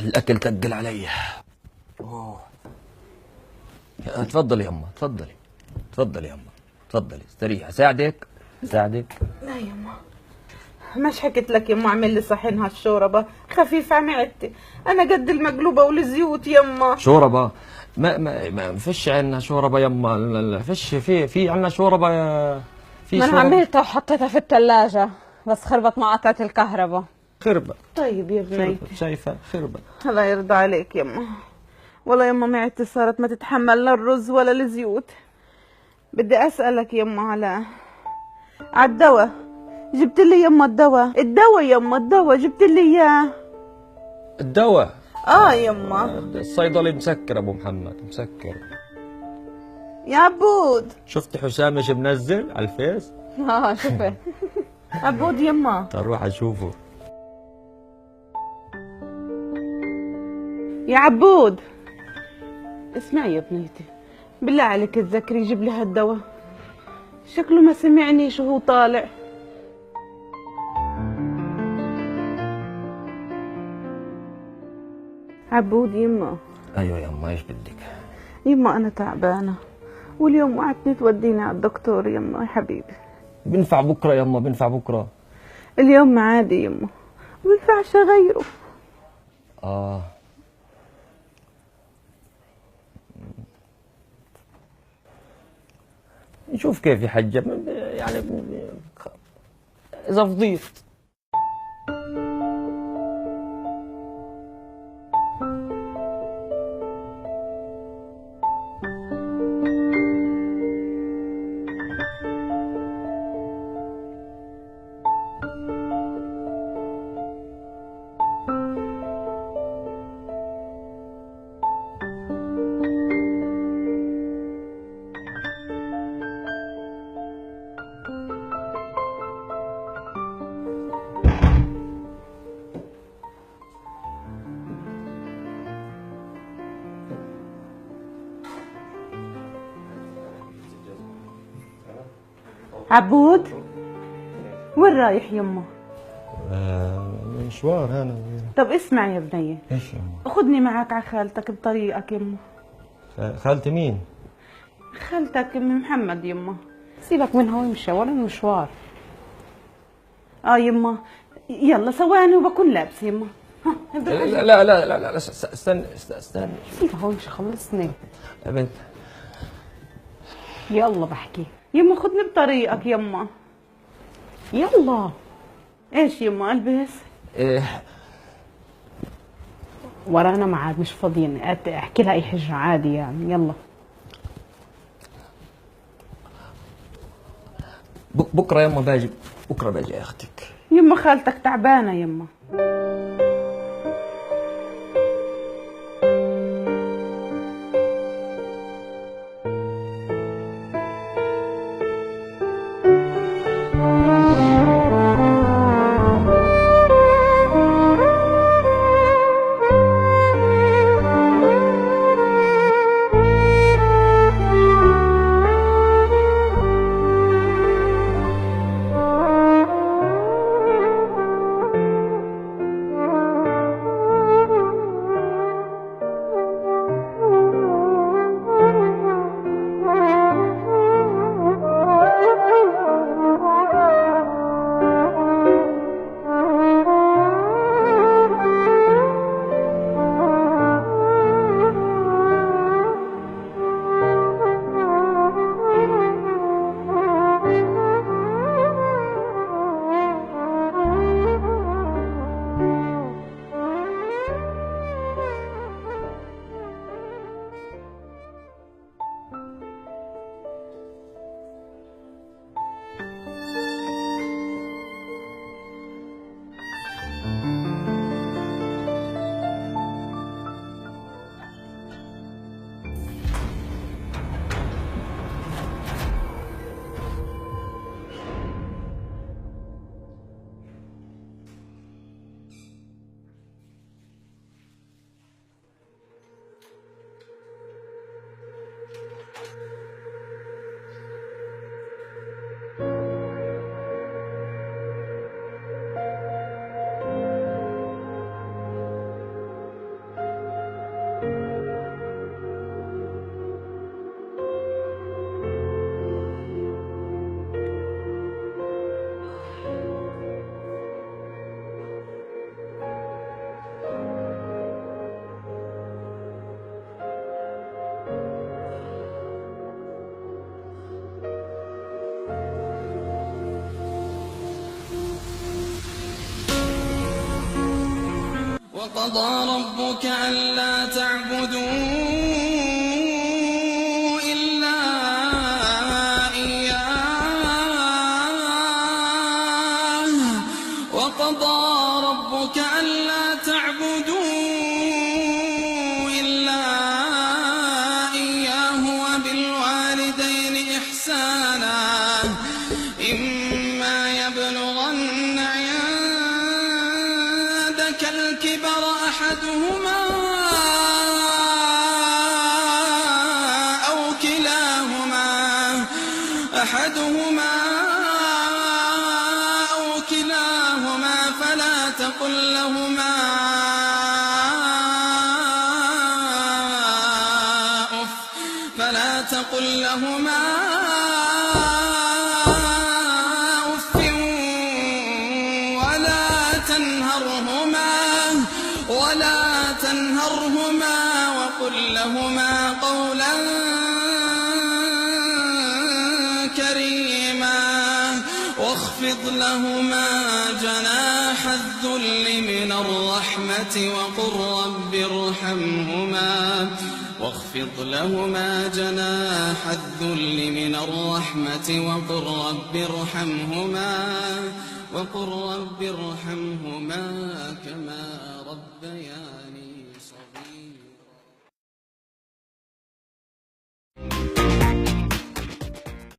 الأكل تقل علي. أوه. تفضلي يما، تفضلي تفضلي يما، تفضلي استريحي. أساعدك؟ لا يما، مش حكيت لك يما اعمل لي صحن هالشوربه خفيف على معدتي، انا قد المقلوبه والزيوت يما. شوربة؟ ما فيش عنا شوربة يما، فيش في عنا شوربة في ما انا شوربة. عملتها وحطيتها في الثلاجة بس خربت مع قطعة الكهرباء. خربة. طيب يا بنيتي، شايفة خربة. الله يرضى عليك يما. والله يما معدتي صارت ما تتحمل لا الرز ولا الزيوت. بدي اسالك يما على الدواء، جبت لي يما الدواء يما، الدواء جبت لي اياه. الدواء؟ يما. الصيدلي مسكر ابو محمد، مسكر. يا عبود، شفت حسام ايش منزل على الفيس؟ شوفي. عبود يما. تروح اشوفه. يا عبود، اسمعي يا بنيتي، بالله عليك تذكري جيب لي هالدواء، شكله ما سمعني شو هو طالع. عبود يما. ايوه يما، ايش بدك؟ يما انا تعبانه، واليوم وعدتني توديني على الدكتور يما يا حبيبي. بنفع بكره يما، بنفع بكره. اليوم معادي يما، ما ينفعش اغيره. نشوف كيف يا حجة، يعني اذا فضيت. عبود، وين رايح يما؟ مشوار انا. طب اسمع يا بنية، ايش يما؟ خدني معك على خالتك بطريقك يما. خالتي مين؟ خالتك ام محمد يما. سيبك منها ويمشي ولا المشوار. يما، يلا ثواني وبكون لابسه يما. لا لا لا لا لا، استنى. سيبها ويمشي، خلصني يا بنت. يلا بحكي. يما خدني بطريقك يما. يلا. ايش يما البس؟ ورانا معاد مش فاضيين، احكي لها اي حاجة عادي يعني. يلا. بكره يما باجي، بكره باجي اختك. يما خالتك تعبانه يما. وقضى ربك ألا تعبدوا إلا إياه وقضى ربك ألا تعبدوا إلا إياه وبالوالدين إحسانا إما يبلغن عندك الكبر أحدهما أو كلاهما فلا تقل لهما أف ولا تنهرهما وقل لهما قولا كريما واخفض لهما جناح الذل من الرحمة وقل رب ارحمهما كما ربياني